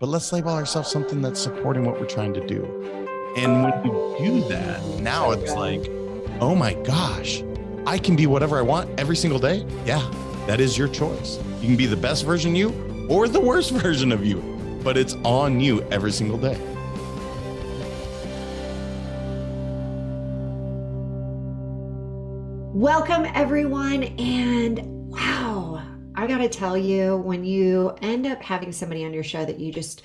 but let's label ourselves something that's supporting what we're trying to do. And when you do that, now it's like, oh my gosh, I can be whatever I want every single day. Yeah, that is your choice. You can be the best version of you or the worst version of you, but it's on you every single day. Welcome, everyone. And wow, I got to tell you, when you end up having somebody on your show that you just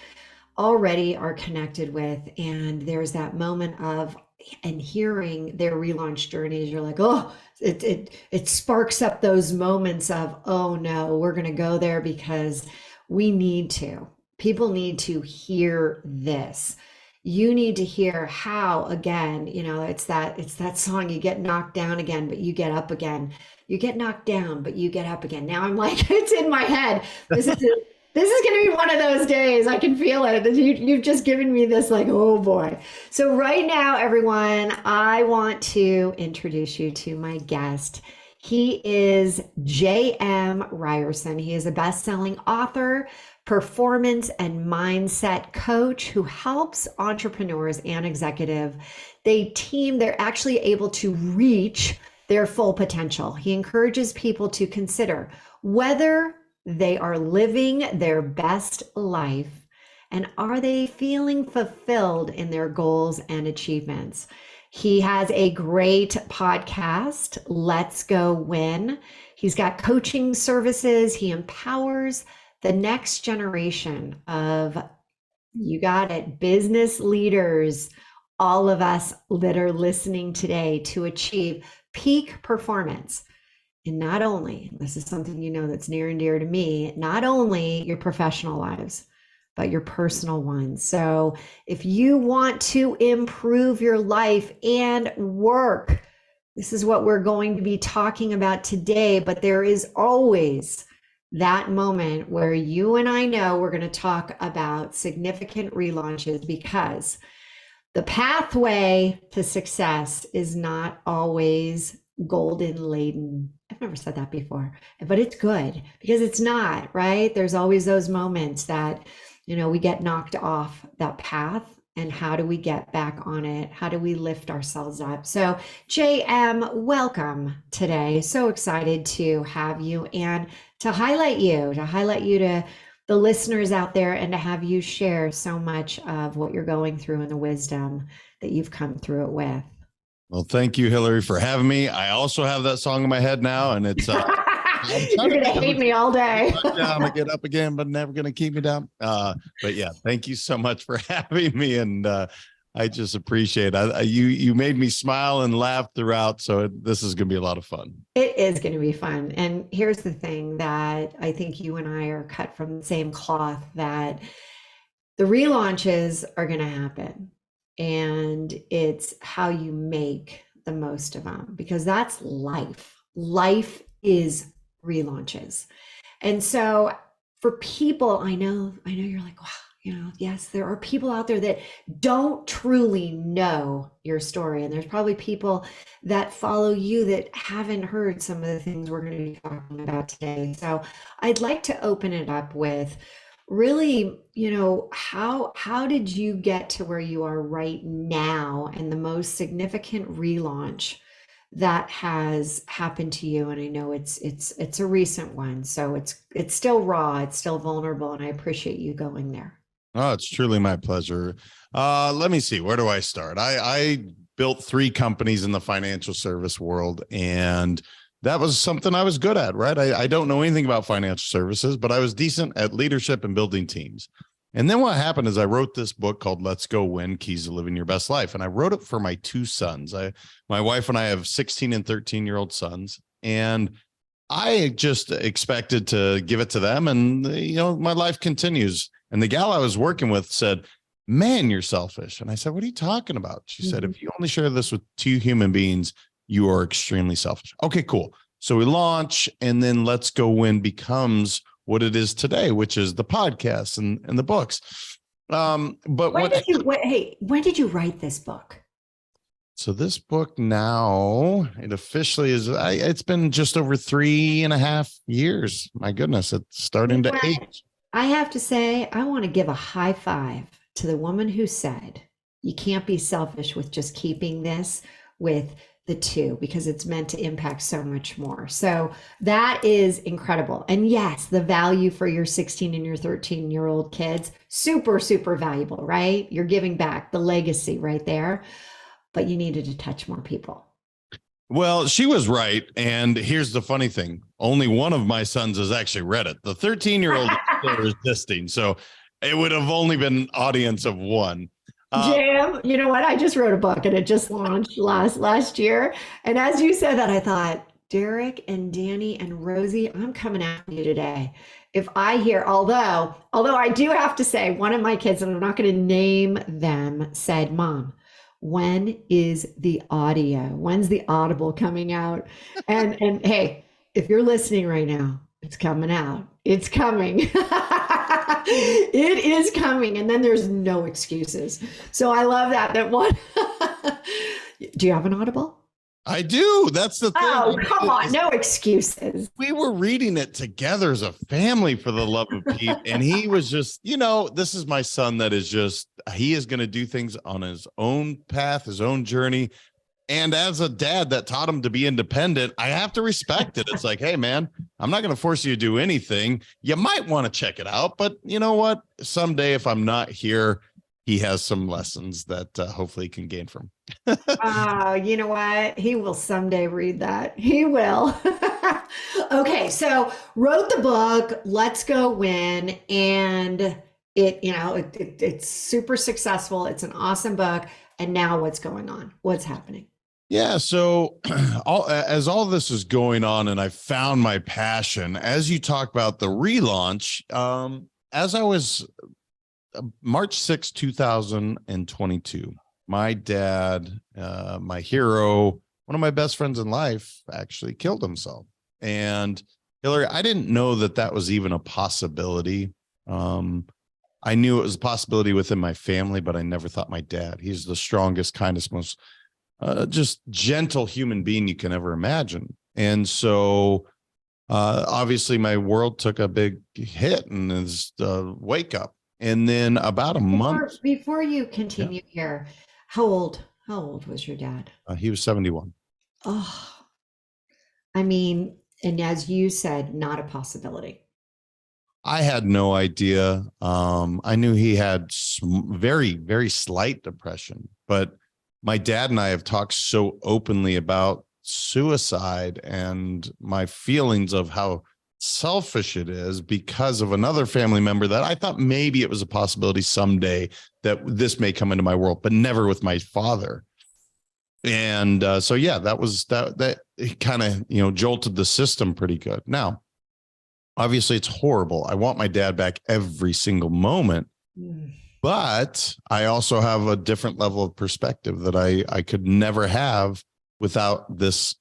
already are connected with, and there's that moment of and hearing their relaunch journeys, you're like, oh, it sparks up those moments of, oh no, we're going to go there because we need to. People need to hear this. You need to hear how, again, it's that song, you get knocked down again, but you get up again. You get knocked down, but you get up again. Now I'm like, it's in my head. This is going to be one of those days. I can feel it. You've just given me this like, oh boy. So right now, everyone, I want to introduce you to my guest. He is JM Ryerson. He is a best-selling author, performance and mindset coach who helps entrepreneurs and executives. They're actually able to reach their full potential. He encourages people to consider whether they are living their best life and are they feeling fulfilled in their goals and achievements. He has a great podcast, Let's Go Win. He's got coaching services. He empowers the next generation of, you got it, business leaders, all of us that are listening today, to achieve peak performance. And not only, this is something that's near and dear to me, not only your professional lives, but your personal ones. So if you want to improve your life and work, this is what we're going to be talking about today. But there is always that moment where you and I know we're going to talk about significant relaunches, because the pathway to success is not always golden laden. I've never said that before, but it's good because it's not, right? There's always those moments that, we get knocked off that path. And how do we get back on it? How do we lift ourselves up? So JM, welcome today. So excited to have you and to highlight you to the listeners out there, and to have you share so much of what you're going through and the wisdom that you've come through it with. Well, thank you, Hilary, for having me. I also have that song in my head now, and it's you're going to hate me all day. I'm going to get up again, but never going to keep me down. But yeah, thank you so much for having me. And I just appreciate it. You made me smile and laugh throughout. So this is going to be a lot of fun. It is going to be fun. And here's the thing that I think you and I are cut from the same cloth, that the relaunches are going to happen. And it's how you make the most of them, because that's life. Life is relaunches. And so for people, I know you're like, wow, yes, there are people out there that don't truly know your story. And there's probably people that follow you that haven't heard some of the things we're going to be talking about today. So I'd like to open it up with really, how did you get to where you are right now, and the most significant relaunch that has happened to you? And I know it's a recent one, so it's still raw, it's still vulnerable, and I appreciate you going there. Oh, it's truly my pleasure. Let me see, where do I start? I built 3 companies in the financial service world, and that was something I was good at, right? I don't know anything about financial services, but I was decent at leadership and building teams. And then what happened is I wrote this book called Let's Go Win, Keys to Living Your Best Life. And I wrote it for my 2 sons. My wife and I have 16 and 13-year-old sons. And I just expected to give it to them. And, my life continues. And the gal I was working with said, man, you're selfish. And I said, what are you talking about? She said, if you only share this with 2 human beings, you are extremely selfish. Okay, cool. So we launch, and then Let's Go Win becomes what it is today, which is the podcast and the books. But when did you write this book? So this book now, it officially is, it's been just over 3.5 years. My goodness, it's starting to age. I have to say, I want to give a high five to the woman who said, you can't be selfish with just keeping this with the two because it's meant to impact so much more. So that is incredible. And yes, the value for your 16 and your 13-year-old kids, super, super valuable, right? You're giving back the legacy right there, but you needed to touch more people. Well, she was right. And here's the funny thing. Only one of my sons has actually read it. The 13-year-old is still resisting. So it would have only been an audience of one. Jam, you know what? I just wrote a book and it just launched last year. And as you said that, I thought, Derek and Danny and Rosie, I'm coming after you today. If I hear, although I do have to say, one of my kids, and I'm not going to name them, said, Mom, when is the audio? When's the audible coming out? And hey, if you're listening right now, it's coming out. It's coming. It is coming. And then there's no excuses. So I love that one. Do you have an audible? I do. That's the thing. Oh, come on. No excuses. We were reading it together as a family, for the love of Pete. And he was just, this is my son that is just, he is going to do things on his own path, his own journey. And as a dad that taught him to be independent, I have to respect it. It's like, hey, man, I'm not going to force you to do anything. You might want to check it out. But you know what? Someday, if I'm not here, he has some lessons that hopefully he can gain from. You know what? He will someday read that. He will. Okay, so wrote the book, Let's Go Win. And it's super successful. It's an awesome book. And now what's going on? What's happening? Yeah. So as all this is going on and I found my passion, as you talk about the relaunch, as I was March 6, 2022, my dad, my hero, one of my best friends in life, actually killed himself. And Hilary, I didn't know that was even a possibility. I knew it was a possibility within my family, but I never thought my dad. He's the strongest, kindest, most just gentle human being you can ever imagine. And so obviously my world took a big hit and is wake up. And then about a month before you continue here, how old was your dad? He was 71. Oh, I mean, and as you said, not a possibility. I had no idea. I knew he had very, very slight depression, but my dad and I have talked so openly about suicide and my feelings of how selfish it is because of another family member that I thought maybe it was a possibility someday that this may come into my world, but never with my father. And so, yeah, that kind of, jolted the system pretty good. Now, obviously it's horrible. I want my dad back every single moment. But I also have a different level of perspective that I could never have without this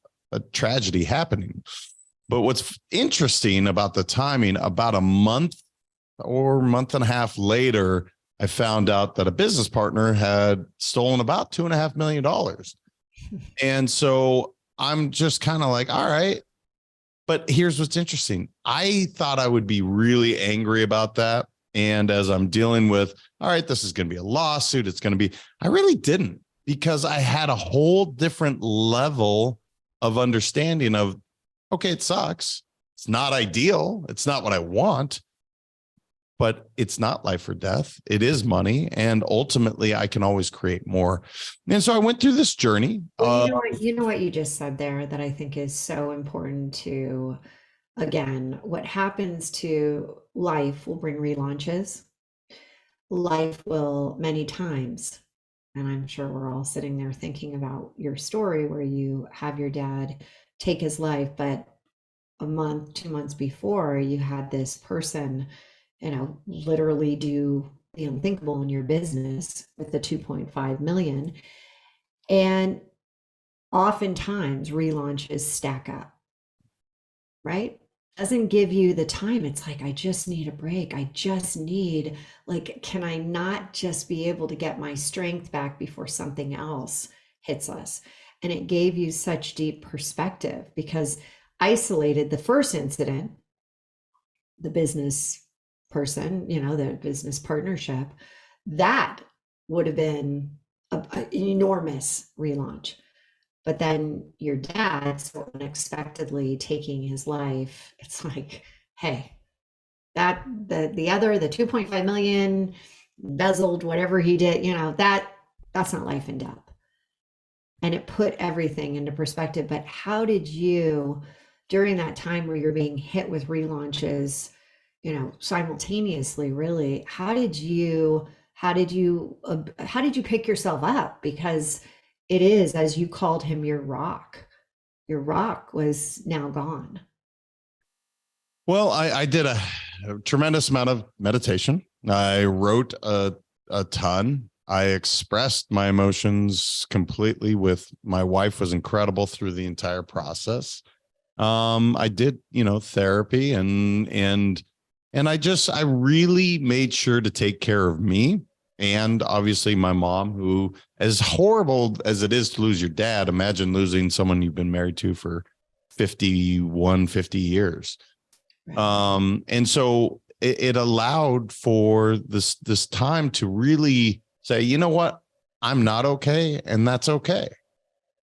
tragedy happening. But what's interesting about the timing, about a month or month and a half later, I found out that a business partner had stolen about $2.5 million. And so I'm just kind of like, all right. But here's what's interesting. I thought I would be really angry about that. And as I'm dealing with, all right, this is going to be a lawsuit. I really didn't, because I had a whole different level of understanding of, okay, it sucks. It's not ideal. It's not what I want, but it's not life or death. It is money. And ultimately I can always create more. And so I went through this journey. Well, you know what you just said there that I think is so important to, again, what happens to life will bring relaunches. Life will many times, and I'm sure we're all sitting there thinking about your story where you have your dad take his life, but a month, 2 months before, you had this person, literally do the unthinkable in your business with the 2.5 million. And oftentimes relaunches stack up, right? Doesn't give you the time. It's like, I just need a break. I just need, can I not just be able to get my strength back before something else hits us? And it gave you such deep perspective because isolated the first incident, the business person, the business partnership, that would have been an enormous relaunch. But then your dad so unexpectedly taking his life, it's like, hey, that the 2.5 million embezzled, whatever he did, that's not life and death. And it put everything into perspective. But how did you, during that time where you're being hit with relaunches, simultaneously, really, how did you pick yourself up? Because it is, as you called him, your rock was now gone. Well, I did a tremendous amount of meditation. I wrote a ton. I expressed my emotions completely with my wife, was incredible through the entire process. I did, therapy and I really made sure to take care of me. And obviously my mom, who, as horrible as it is to lose your dad, imagine losing someone you've been married to for 50 years. Right. And so it allowed for this time to really say, you know what, I'm not okay. And that's okay.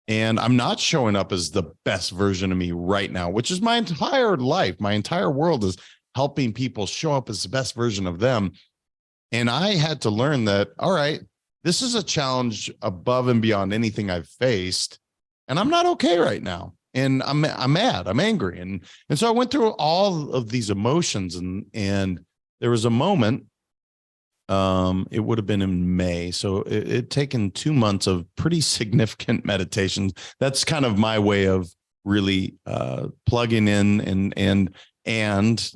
And I'm not showing up as the best version of me right now, which is my entire life. My entire world is helping people show up as the best version of them. And I had to learn that, all right, this is a challenge above and beyond anything I've faced. And I'm not okay right now. And I'm mad, I'm angry. And so I went through all of these emotions and there was a moment, it would have been in May. So it taken 2 months of pretty significant meditations. That's kind of my way of really plugging in and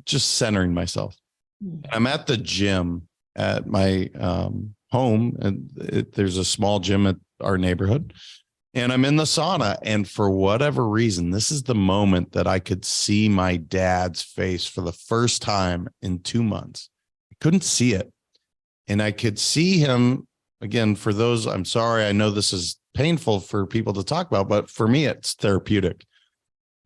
just centering myself. I'm at the gym at my home, and there's a small gym at our neighborhood, and I'm in the sauna. And for whatever reason, this is the moment that I could see my dad's face for the first time in 2 months. I couldn't see it. And I could see him again. For those, I'm sorry, I know this is painful for people to talk about, but for me, it's therapeutic.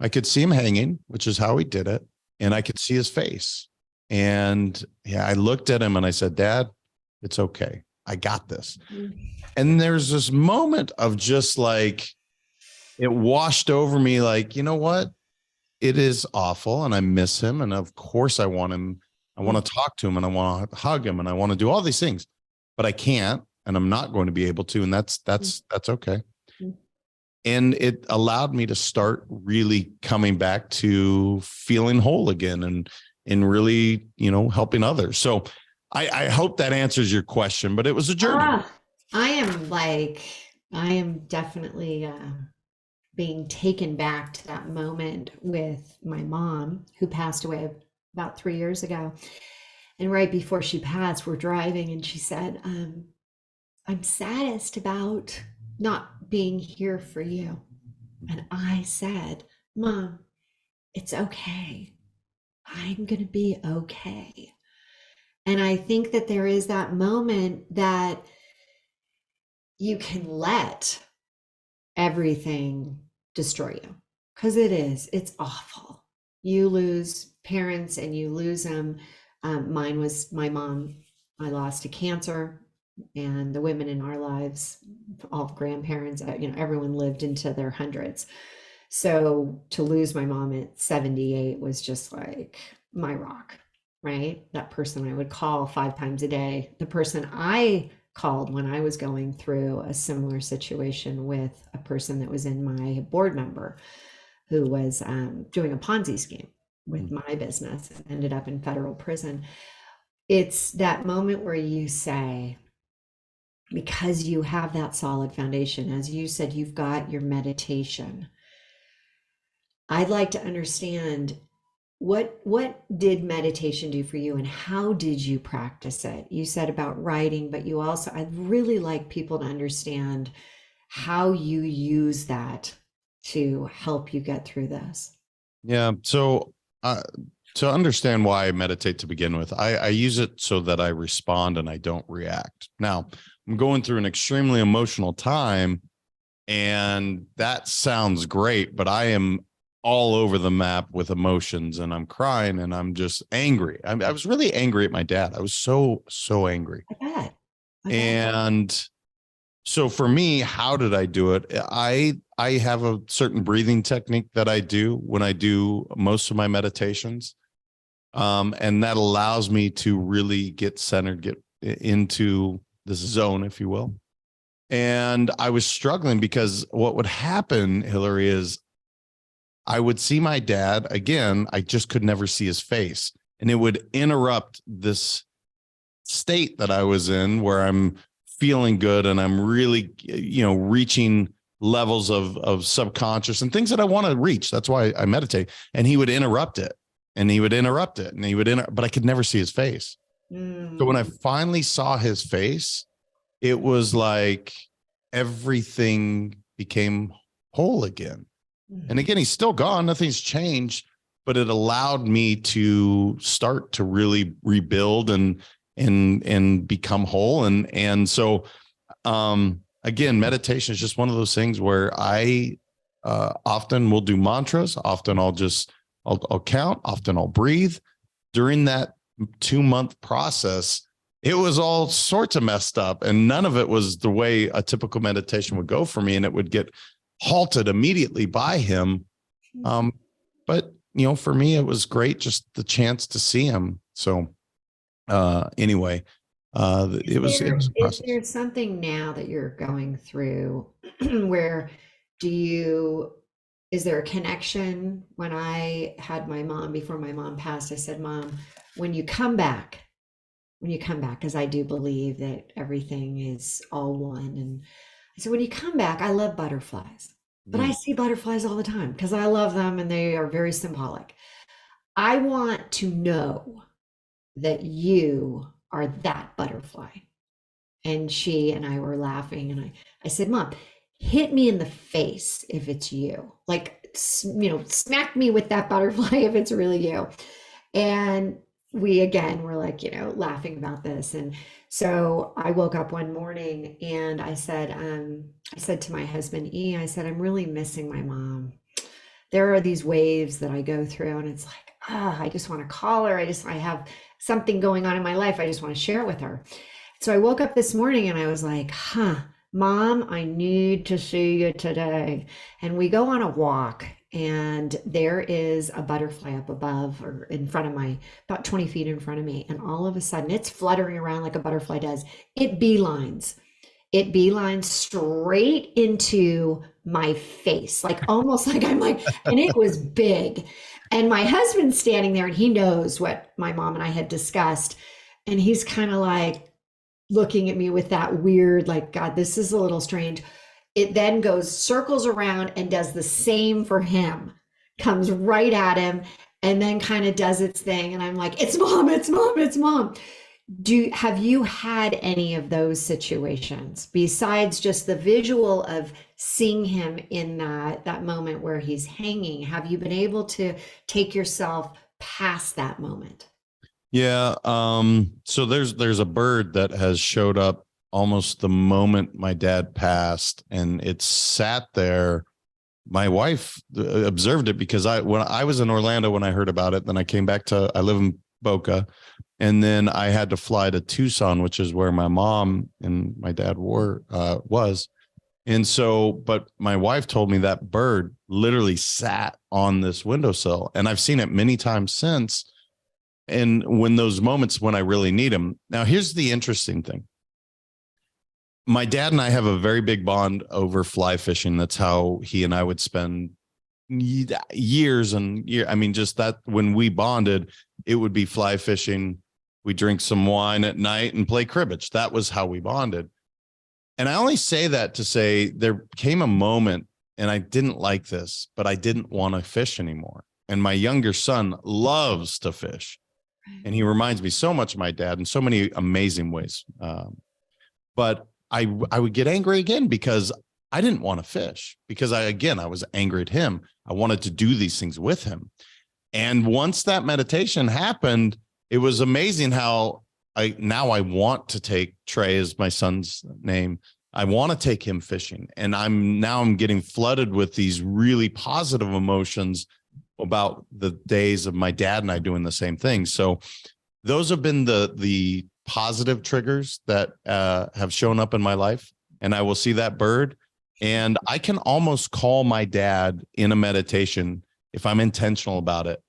I could see him hanging, which is how he did it. And I could see his face. And yeah, I looked at him and I said, Dad, it's okay. I got this. And there's this moment of just like, it washed over me like, you know what? It is awful. And I miss him. And of course I want him. I want to talk to him and I want to hug him and I want to do all these things, but I can't, and I'm not going to be able to. And that's okay. And it allowed me to start really coming back to feeling whole again and really, helping others. So I hope that answers your question, but it was a journey. I am definitely being taken back to that moment with my mom, who passed away about 3 years ago. And right before she passed, we're driving and she said, I'm saddest about not being here for you. And I said, Mom, it's okay. I'm going to be okay. And I think that there is that moment that you can let everything destroy you, because it's awful. You lose parents and you lose them. Mine was my mom. I lost to cancer, and the women in our lives, all grandparents, everyone lived into their hundreds. So to lose my mom at 78 was just like my rock, right? That person I would call 5 times a day, the person I called when I was going through a similar situation with a person that was in my board member who was doing a Ponzi scheme with my business and ended up in federal prison. It's that moment where you say, because you have that solid foundation, as you said, you've got your meditation. I'd like to understand what did meditation do for you and how did you practice it? You said about writing, but you also, I'd really like people to understand how you use that to help you get through this. Yeah. So to understand why I meditate to begin with, I use it so that I respond and I don't react. Now, I'm going through an extremely emotional time, and that sounds great, but I am all over the map with emotions, and I'm crying and I'm just angry. I was really angry at my dad. I was so angry. I bet. I bet. And so for me, how did I do it? I have a certain breathing technique that I do when I do most of my meditations. And that allows me to really get centered, get into this zone, if you will. And I was struggling because what would happen, Hilary, is I would see my dad again. I just could never see his face. And it would interrupt this state that I was in where I'm feeling good and I'm really, reaching levels of subconscious and things that I want to reach. That's why I meditate. And he would interrupt it and he would interrupt it and he would but I could never see his face. So when I finally saw his face, it was like everything became whole again. And again, he's still gone. Nothing's changed, but it allowed me to start to really rebuild and become whole. And so, again, meditation is just one of those things where I often will do mantras. Often I'll count. Often I'll breathe. During that 2-month process, it was all sorts of messed up, and none of it was the way a typical meditation would go for me, and it would get halted immediately by him. But for me, it was great, just the chance to see him. So anyway, it was a Is process. there something now that you're going through where is there a connection? When I had my mom, before my mom passed, I said, Mom, when you come back, because I do believe that everything is all one. And I said, when you come back, I love butterflies, but I see butterflies all the time because I love them and they are very symbolic. I want to know that you are that butterfly. And she and I were laughing, and I said, Mom, hit me in the face if it's you. Like, smack me with that butterfly if it's really you. And we again were like, laughing about this. And so I woke up one morning and I said to my husband, I said, I'm really missing my mom. There are these waves that I go through, and it's like, I just want to call her. I have something going on in my life. I just want to share it with her. So I woke up this morning and I was like, Mom, I need to see you today. And we go on a walk, and there is a butterfly up above or in front of about 20 feet in front of me. And all of a sudden it's fluttering around like a butterfly does. It beelines straight into my face, like almost like I'm like, and it was big. And my husband's standing there and he knows what my mom and I had discussed. And he's kind of like looking at me with that weird, like, God, this is a little strange. It then circles around and does the same for him, comes right at him, and then kind of does its thing. And I'm like, it's Mom, it's Mom, it's Mom. Have you had any of those situations besides just the visual of seeing him in that moment where he's hanging? Have you been able to take yourself past that moment? Yeah. So there's a bird that has showed up almost the moment my dad passed, and it sat there. My wife observed it because when I was in Orlando when I heard about it, then I came back I live in Boca, and then I had to fly to Tucson, which is where my mom and my dad was. And so, but my wife told me that bird literally sat on this windowsill, and I've seen it many times since. And when those moments when I really need him. Now, here's the interesting thing. My dad and I have a very big bond over fly fishing. That's how he and I would spend years and years. I mean, just that when we bonded, it would be fly fishing. We drink some wine at night and play cribbage. That was how we bonded. And I only say that to say there came a moment, and I didn't like this, but I didn't want to fish anymore. And my younger son loves to fish. And he reminds me so much of my dad in so many amazing ways. But I would get angry again because I didn't want to fish, because I was angry at him. I wanted to do these things with him. And once that meditation happened, it was amazing how I want to take Trey, is my son's name, I want to take him fishing. And I'm getting flooded with these really positive emotions about the days of my dad and I doing the same thing. So those have been the positive triggers that have shown up in my life. And I will see that bird, and I can almost call my dad in a meditation if I'm intentional about it,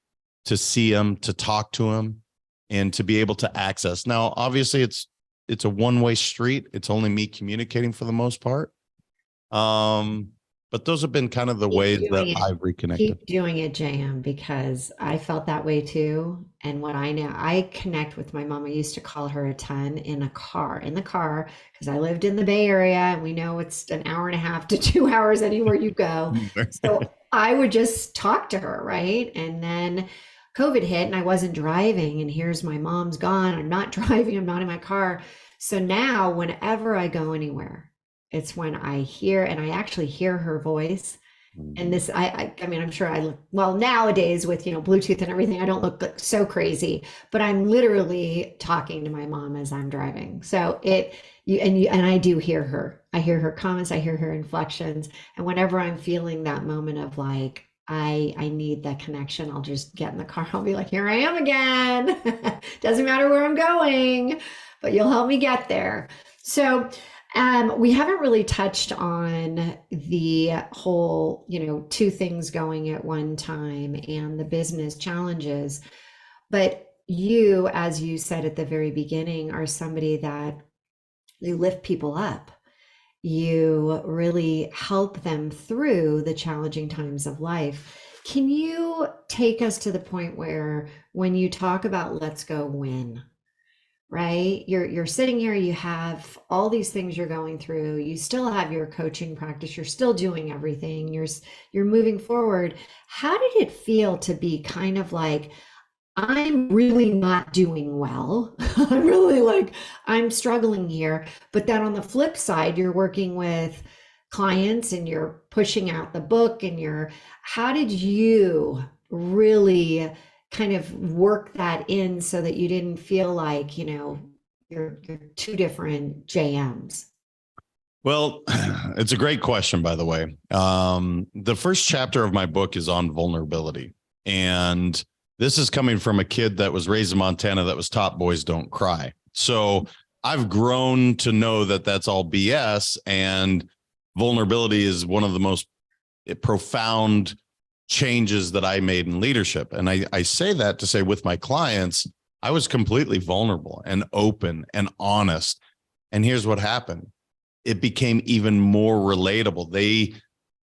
to see him, to talk to him, and to be able to access. Now, obviously, it's a one-way street. It's only me communicating for the most part. But those have been kind of the ways that I've reconnected. Keep doing it, JM, because I felt that way too. And what I know, I connect with my mom. I used to call her a ton in the car, because I lived in the Bay Area, and we know it's an hour and a half to 2 hours anywhere you go. So I would just talk to her, right? And then COVID hit and I wasn't driving, and here's my mom's gone. I'm not driving, I'm not in my car. So now whenever I go anywhere, it's when I hear, and I actually hear her voice. And this, I mean, I'm sure I look, well, nowadays with, Bluetooth and everything, I don't look so crazy, but I'm literally talking to my mom as I'm driving. So and I do hear her. I hear her comments, I hear her inflections. And whenever I'm feeling that moment of like, I need that connection, I'll just get in the car. I'll be like, here I am again. Doesn't matter where I'm going, but you'll help me get there. So we haven't really touched on the whole, two things going at one time and the business challenges. But you, as you said at the very beginning, are somebody that you lift people up. You really help them through the challenging times of life. Can you take us to the point where when you talk about let's go win, right? You're sitting here, you have all these things you're going through, you still have your coaching practice, you're still doing everything, you're moving forward. How did it feel to be kind of like, I'm really not doing well. I'm struggling here. But then on the flip side, you're working with clients and you're pushing out the book, and how did you really kind of work that in so that you didn't feel like, you're two different JMs? Well, it's a great question, by the way. The first chapter of my book is on vulnerability. And this is coming from a kid that was raised in Montana that was taught boys don't cry. So I've grown to know that that's all BS. And vulnerability is one of the most profound changes that I made in leadership. And I say that to say with my clients, I was completely vulnerable and open and honest. And here's what happened. It became even more relatable.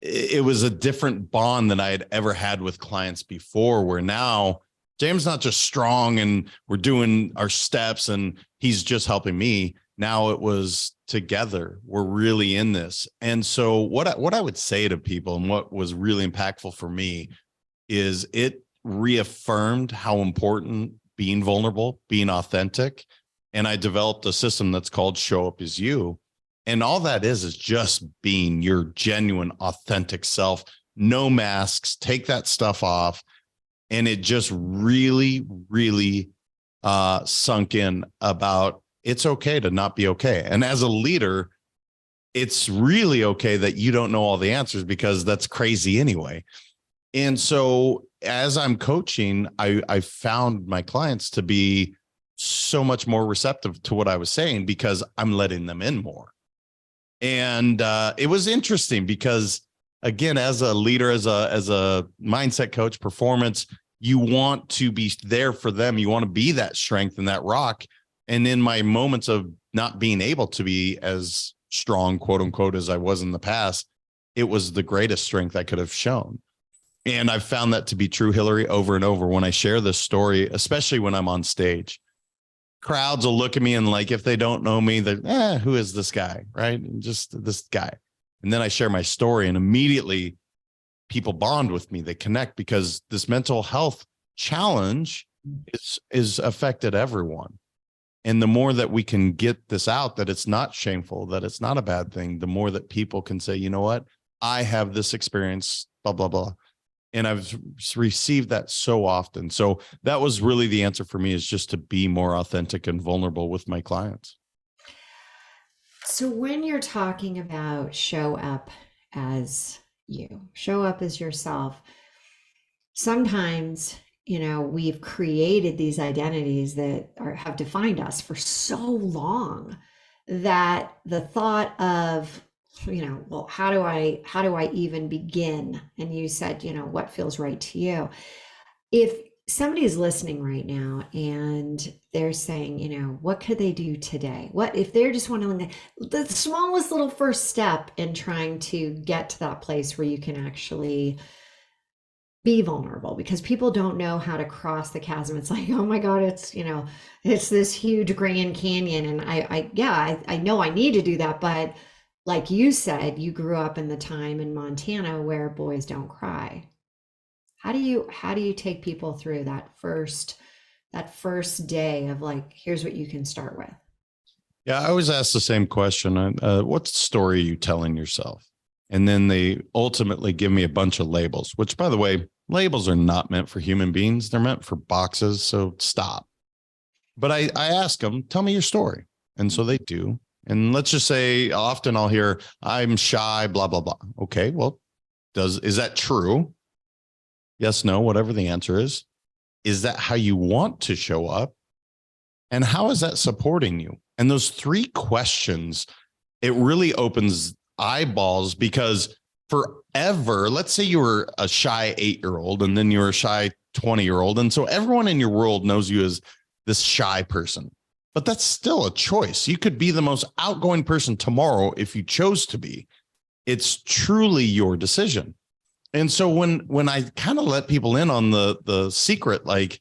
It was a different bond than I had ever had with clients before, where now James not just strong and we're doing our steps and he's just helping me. Now it was together. We're really in this. And so what I would say to people, and what was really impactful for me, is it reaffirmed how important being vulnerable, being authentic. And I developed a system that's called Show Up As You. And all that is just being your genuine, authentic self. No masks, take that stuff off. And it just really, really sunk in about it's okay to not be okay. And as a leader, it's really okay that you don't know all the answers, because that's crazy anyway. And so as I'm coaching, I found my clients to be so much more receptive to what I was saying, because I'm letting them in more. And it was interesting because, again, as a leader, as a mindset coach, performance, you want to be there for them. You want to be that strength and that rock. And in my moments of not being able to be as strong, quote unquote, as I was in the past, it was the greatest strength I could have shown. And I've found that to be true, Hilary, over and over. When I share this story, especially when I'm on stage, crowds will look at me and, like, if they don't know me, they're, who is this guy? Right. Just this guy. And then I share my story, and immediately people bond with me. They connect, because this mental health challenge is affected everyone. And the more that we can get this out, that it's not shameful, that it's not a bad thing, the more that people can say, you know what, I have this experience, blah, blah, blah. And I've received that so often. So that was really the answer for me, is just to be more authentic and vulnerable with my clients. So when you're talking about show up as you, show up as yourself, sometimes, we've created these identities that have defined us for so long that the thought of, well, how do I even begin? And you said, what feels right to you? If somebody is listening right now and they're saying, what could they do today? What if they're just wanting the smallest little first step in trying to get to that place where you can actually be vulnerable, because people don't know how to cross the chasm. It's like, oh my God, it's this huge Grand Canyon. And I know I need to do that. But like you said, you grew up in the time in Montana where boys don't cry. How do you take people through that first day of like, here's what you can start with? Yeah, I always ask the same question. What story are you telling yourself? And then they ultimately give me a bunch of labels, which, by the way, labels are not meant for human beings. They're meant for boxes. So stop. But I ask them, tell me your story. And so they do. And let's just say often I'll hear, I'm shy, blah, blah, blah. Okay, well, is that true? Yes, no, whatever the answer is. Is that how you want to show up? And how is that supporting you? And those three questions, it really opens eyeballs, because forever, let's say you were a shy 8-year-old and then you were a shy 20-year-old. And so everyone in your world knows you as this shy person, but that's still a choice. You could be the most outgoing person tomorrow if you chose to be. It's truly your decision. And so when I kind of let people in on the secret, like,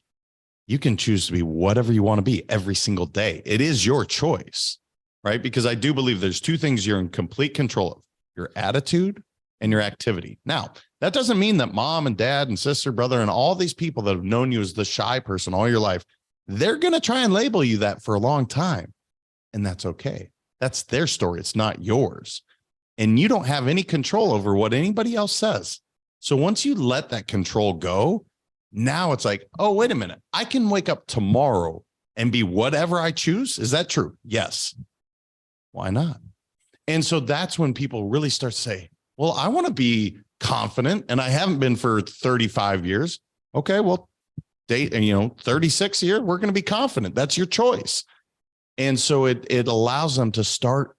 you can choose to be whatever you want to be every single day. It is your choice, right? Because I do believe there's two things you're in complete control of: your attitude and your activity. Now, that doesn't mean that mom and dad and sister, brother, and all these people that have known you as the shy person all your life, they're going to try and label you that for a long time. And that's okay. That's their story. It's not yours. And you don't have any control over what anybody else says. So once you let that control go, now it's like, oh, wait a minute. I can wake up tomorrow and be whatever I choose. Is that true? Yes. Why not? And so that's when people really start to say, well, I want to be confident and I haven't been for 35 years. Okay, well, 36 years, we're going to be confident. That's your choice. And so it allows them to start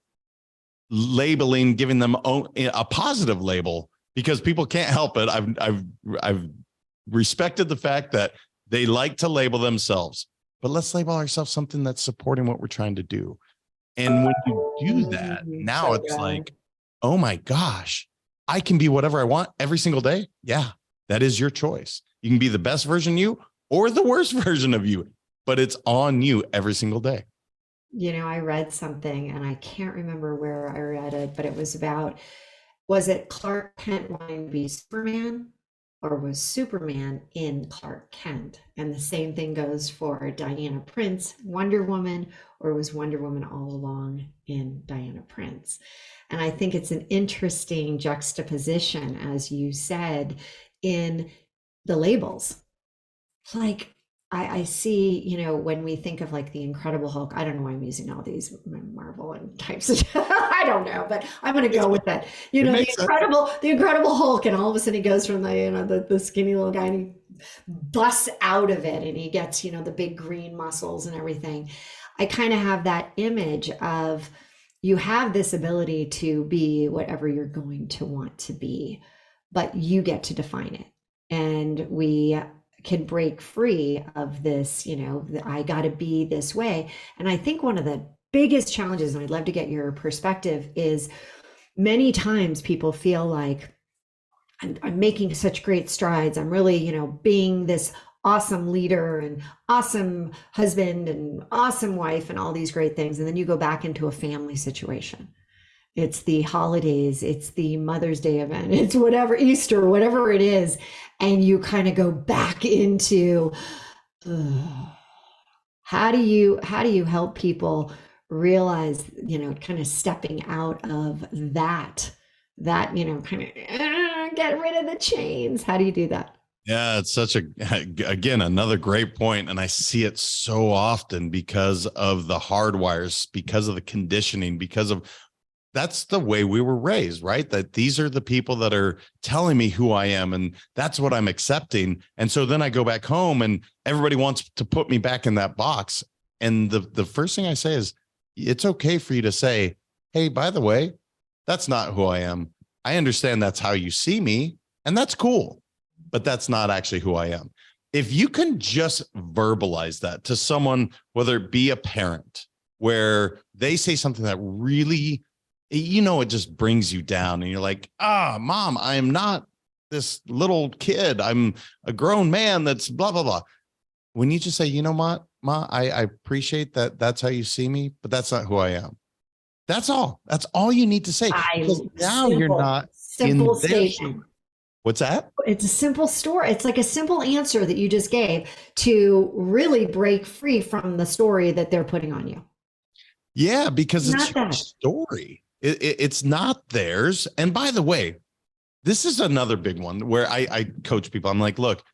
labeling, giving them a positive label, because people can't help it. I've respected the fact that they like to label themselves, but let's label ourselves something that's supporting what we're trying to do. And when you do that, now So it's good. like, oh my gosh, I can be whatever I want every single day. Yeah, that is your choice. You can be the best version of you or the worst version of you, but it's on you every single day. I read something and I can't remember where I read it, but it was about, was it Clark Kent wanting to be Superman, or was Superman in Clark Kent? And the same thing goes for Diana Prince, Wonder Woman, or was Wonder Woman all along in Diana Prince? And I think it's an interesting juxtaposition, as you said, in the labels. Like, I see, when we think of like the Incredible Hulk, I don't know why I'm using all these Marvel and types of, I don't know, but I'm going to go with that. It The makes sense. Incredible Hulk, and all of a sudden he goes from the skinny little guy and he busts out of it and he gets, the big green muscles and everything. I kind of have that image of, you have this ability to be whatever you're going to want to be, but you get to define it. And we can break free of this, I got to be this way. And I think one of the biggest challenges, and I'd love to get your perspective, is many times people feel like, I'm making such great strides. I'm really, being this awesome leader and awesome husband and awesome wife and all these great things. And then you go back into a family situation. It's the holidays, it's the Mother's Day event, it's whatever, Easter, whatever it is. And you kind of go back into, how do you help people realize, kind of stepping out of that, kind of get rid of the chains. How do you do that? Yeah, it's such a, again, another great point. And I see it so often because of the hardwires, because of the conditioning, because of that's the way we were raised, right? That these are the people that are telling me who I am, and that's what I'm accepting. And so then I go back home and everybody wants to put me back in that box. And the first thing I say is, it's okay for you to say, hey, by the way, that's not who I am. I understand that's how you see me, and that's cool, but that's not actually who I am. If you can just verbalize that to someone, whether it be a parent, where they say something that really, it just brings you down and you're like, mom, I am not this little kid. I'm a grown man that's blah, blah, blah. When you just say, I appreciate that. That's how you see me, but that's not who I am. That's all. That's all you need to say. Because now you're not Simple in their statement. shoes. What's that? It's a simple story. It's like a simple answer that you just gave to really break free from the story that they're putting on you. Yeah, because it's Not your that. story. It's not theirs. And by the way, this is another big one where I coach people. I'm like, look,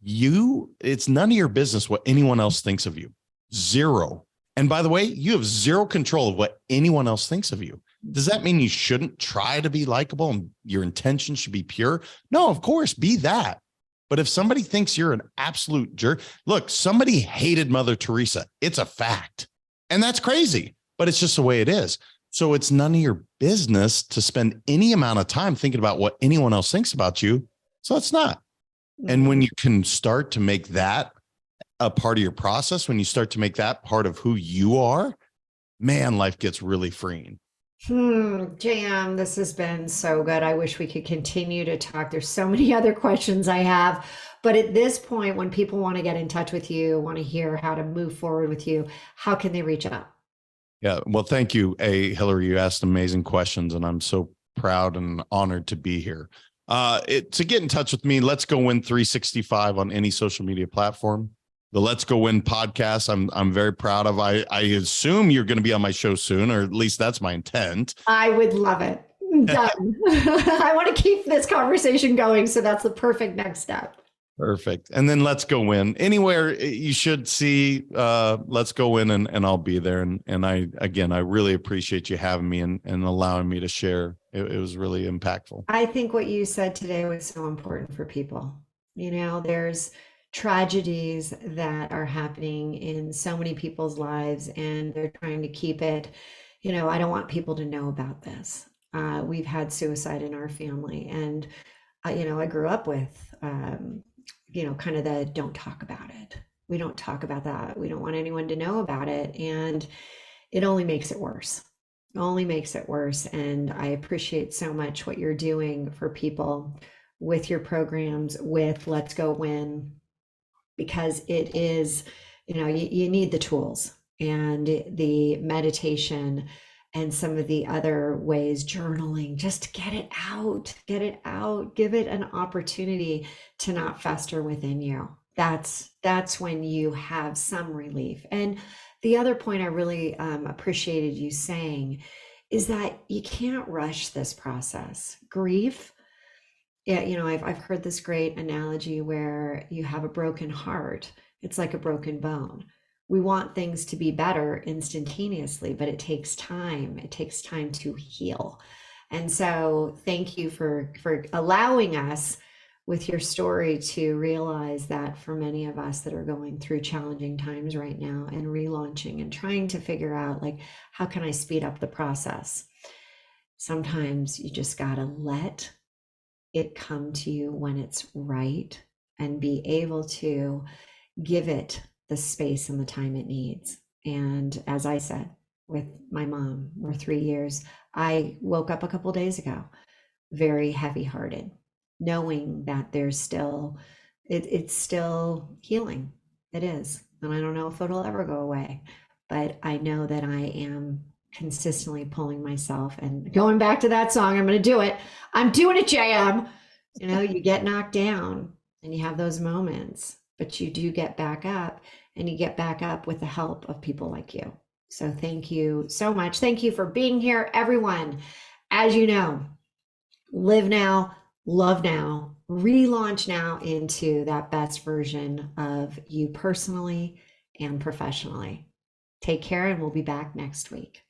it's none of your business what anyone else thinks of you. Zero. And by the way, you have zero control of what anyone else thinks of you. Does that mean you shouldn't try to be likable and your intention should be pure? No, of course, be that. But if somebody thinks you're an absolute jerk, look, somebody hated Mother Teresa. It's a fact. And that's crazy, but it's just the way it is. So it's none of your business to spend any amount of time thinking about what anyone else thinks about you. So it's not. And when you can start to make that a part of your process, when you start to make that part of who you are, man, life gets really freeing. JM, this has been so good. I wish we could continue to talk. There's so many other questions I have. But at this point, when people want to get in touch with you, want to hear how to move forward with you, how can they reach out? Yeah. Well, thank you. Hilary, you asked amazing questions, and I'm so proud and honored to be here. To get in touch with me, Let's Go Win 365 on any social media platform. The Let's Go Win podcast, I'm very proud of. I assume you're going to be on my show soon, or at least that's my intent. I would love it. Done. I want to keep this conversation going, so that's the perfect next step. Perfect. And then Let's Go Win. Anywhere you should see Let's Go Win, and I'll be there. And I really appreciate you having me and allowing me to share. It was really impactful. I think what you said today was so important for people. There's tragedies that are happening in so many people's lives, and they're trying to keep it. I don't want people to know about this. We've had suicide in our family, and I grew up with kind of the don't talk about it. We don't talk about that. We don't want anyone to know about it. And it only makes it worse. It only makes it worse. And I appreciate so much what you're doing for people with your programs, with Let's Go Win, because it is, you need the tools and the meditation and some of the other ways, journaling, just get it out, give it an opportunity to not fester within you. That's when you have some relief. And the other point I really appreciated you saying is that you can't rush this process. Grief, yeah, I've heard this great analogy where you have a broken heart. It's like a broken bone. We want things to be better instantaneously, but it takes time. It takes time to heal. And so thank you for allowing us with your story to realize that for many of us that are going through challenging times right now and relaunching and trying to figure out, like, how can I speed up the process? Sometimes you just got to let it come to you when it's right and be able to give it the space and the time it needs. And as I said, with my mom, we're 3 years. I woke up a couple days ago, very heavy hearted, knowing that there's still, it's still healing. It is. And I don't know if it'll ever go away, but I know that I am consistently pulling myself and going back to that song. I'm going to do it. I'm doing it, JM. You get knocked down and you have those moments, but you do get back up, and you get back up with the help of people like you. So thank you so much. Thank you for being here, everyone. As you know, live now, love now, relaunch now into that best version of you personally and professionally. Take care, and we'll be back next week.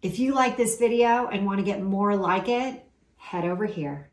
If you like this video and want to get more like it, head over here.